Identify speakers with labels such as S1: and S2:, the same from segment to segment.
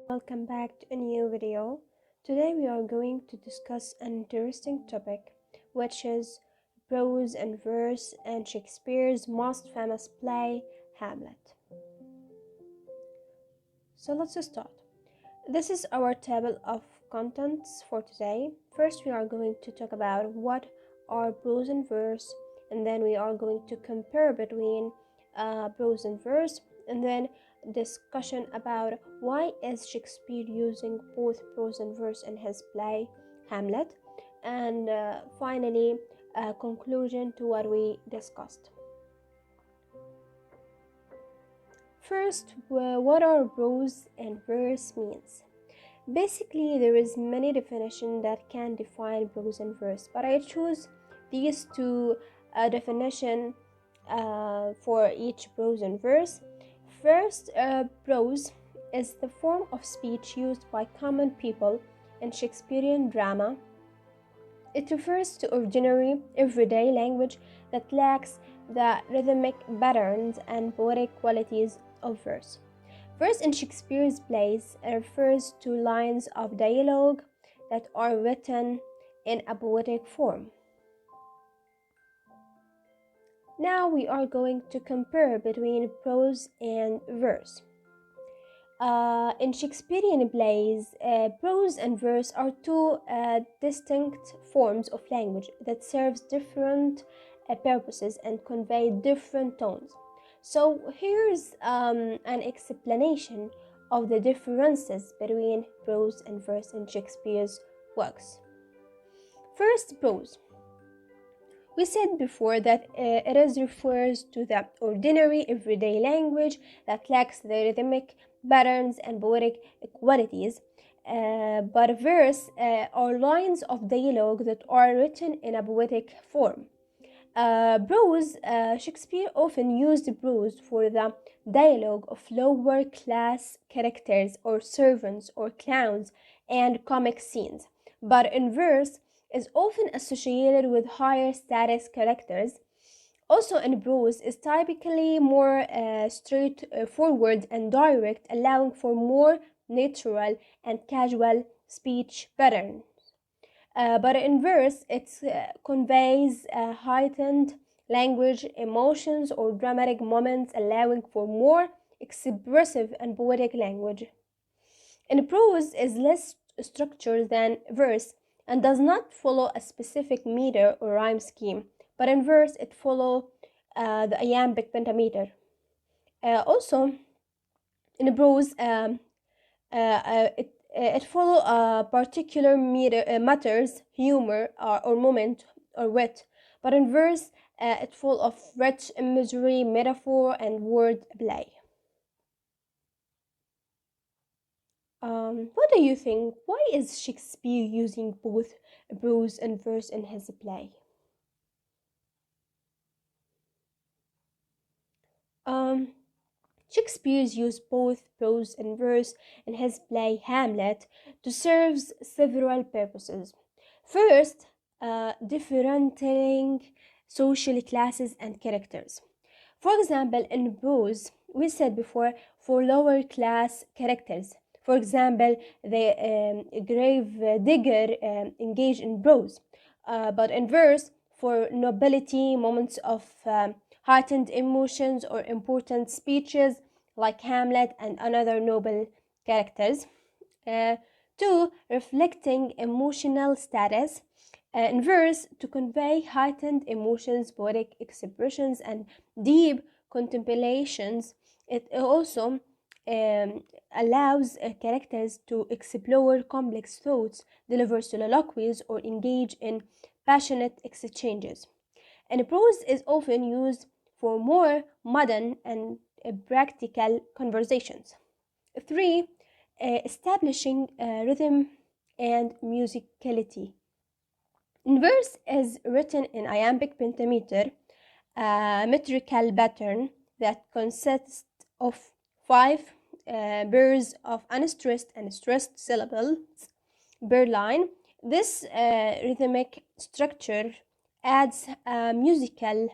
S1: Welcome back to a new video. Today we are going to discuss an interesting topic, which is prose and verse and Shakespeare's most famous play, Hamlet. So let's start. This is our table of contents for today. First, we are going to talk about what are prose and verse, and then we are going to compare between prose and verse, and then discussion about why is Shakespeare using both prose and verse in his play Hamlet, and finally a conclusion to what we discussed. First, what are prose and verse means? Basically, there is many definitions that can define prose and verse, but I choose these two definitions for each prose and verse. First, prose is the form of speech used by common people in Shakespearean drama. It refers to ordinary, everyday language that lacks the rhythmic patterns and poetic qualities of verse. Verse in Shakespeare's plays refers to lines of dialogue that are written in a poetic form. Now we are going to compare between prose and verse. In Shakespearean plays, prose and verse are two distinct forms of language that serves different purposes and convey different tones. So here's an explanation of the differences between prose and verse in Shakespeare's works. First, prose. We said before that it refers to the ordinary everyday language that lacks the rhythmic patterns and poetic qualities, but verse are lines of dialogue that are written in a poetic form. Prose, Shakespeare often used prose for the dialogue of lower class characters or servants or clowns and comic scenes, but in verse is often associated with higher status characters. Also in prose is typically more straightforward and direct, allowing for more natural and casual speech patterns. But in verse, it conveys heightened language, emotions, or dramatic moments, allowing for more expressive and poetic language. In prose is less structured than verse and does not follow a specific meter or rhyme scheme, but in verse it follows the iambic pentameter. Also, in prose, it follows particular matters, humor, or moment, or wit, but in verse, it full of rich imagery, metaphor, and word play. What do you think? Why is Shakespeare using both prose and verse in his play? Shakespeare used both prose and verse in his play Hamlet to serve several purposes. First, differentiating social classes and characters. For example, in prose, we said before, for lower class characters. For example, the grave digger engaged in prose, but in verse, for nobility, moments of heightened emotions or important speeches like Hamlet and other noble characters. Two, reflecting emotional status. In verse, to convey heightened emotions, poetic expressions, and deep contemplations. It also allows characters to explore complex thoughts, deliver soliloquies, or engage in passionate exchanges. And prose is often used for more modern and practical conversations. Three, establishing rhythm and musicality. In verse is written in iambic pentameter, a metrical pattern that consists of 5 pairs of unstressed and stressed syllables per line. This rhythmic structure adds a musical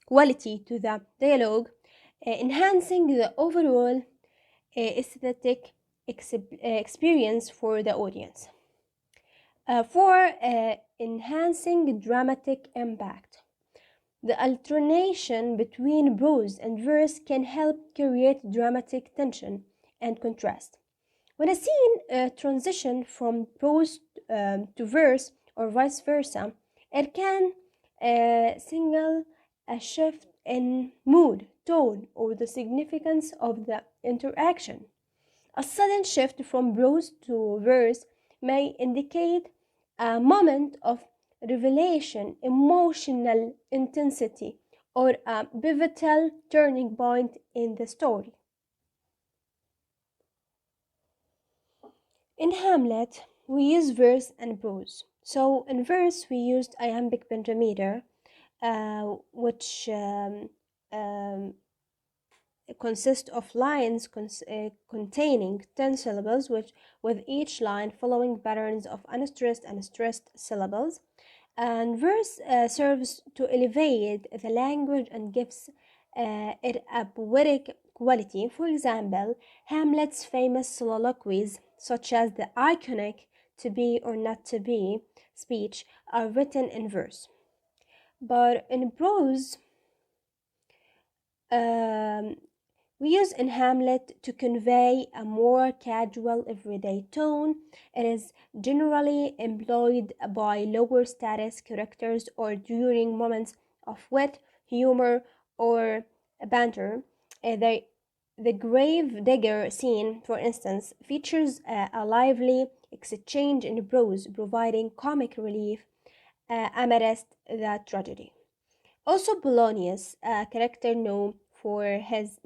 S1: quality to the dialogue, enhancing the overall aesthetic experience for the audience. For enhancing dramatic impact, the alternation between prose and verse can help create dramatic tension and contrast. When a scene transitions from prose to verse or vice versa, it can signal a shift in mood, tone, or the significance of the interaction. A sudden shift from prose to verse may indicate a moment of revelation, emotional intensity, or a pivotal turning point in the story. In Hamlet, we use verse and prose. So in verse, we used iambic pentameter, which um, consists of lines containing 10 syllables, with each line following patterns of unstressed and stressed syllables. And verse serves to elevate the language and gives it a poetic quality. For example, Hamlet's famous soliloquies, such as the iconic "to be or not to be" speech, are written in verse. But in prose, we use in Hamlet to convey a more casual, everyday tone. It is generally employed by lower status characters or during moments of wit, humor, or banter. The grave digger scene, for instance, features a lively exchange in prose, providing comic relief amidst the tragedy. Also, Polonius, a character known for his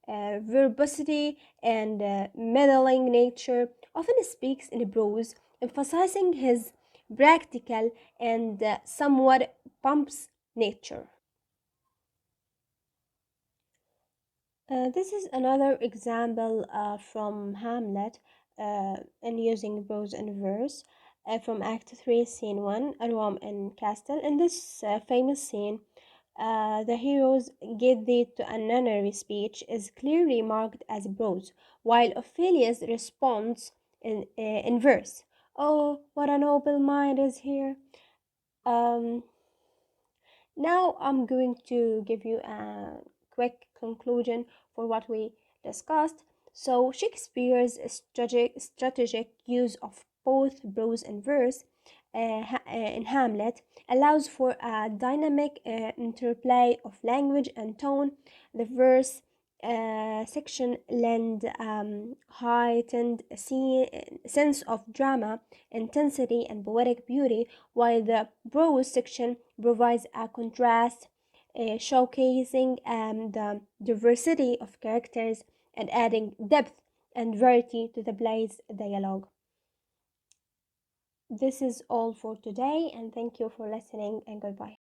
S1: verbosity and meddling nature, often speaks in prose, emphasizing his practical and somewhat pompous nature. This is another example from Hamlet in using prose and verse from Act 3, Scene 1, a room in Castle. In this famous scene, the heroes get thee to a nunnery speech is clearly marked as prose, while Ophelia's response in verse. Oh, what a noble mind is here. Um, Now I'm going to give you a quick conclusion for what we discussed. So Shakespeare's strategic use of both prose and verse in Hamlet allows for a dynamic interplay of language and tone. The verse section lend heightened sense of drama, intensity, and poetic beauty, while the prose section provides a contrast, showcasing the diversity of characters and adding depth and variety to the play's dialogue. This is all for today, and thank you for listening, and goodbye.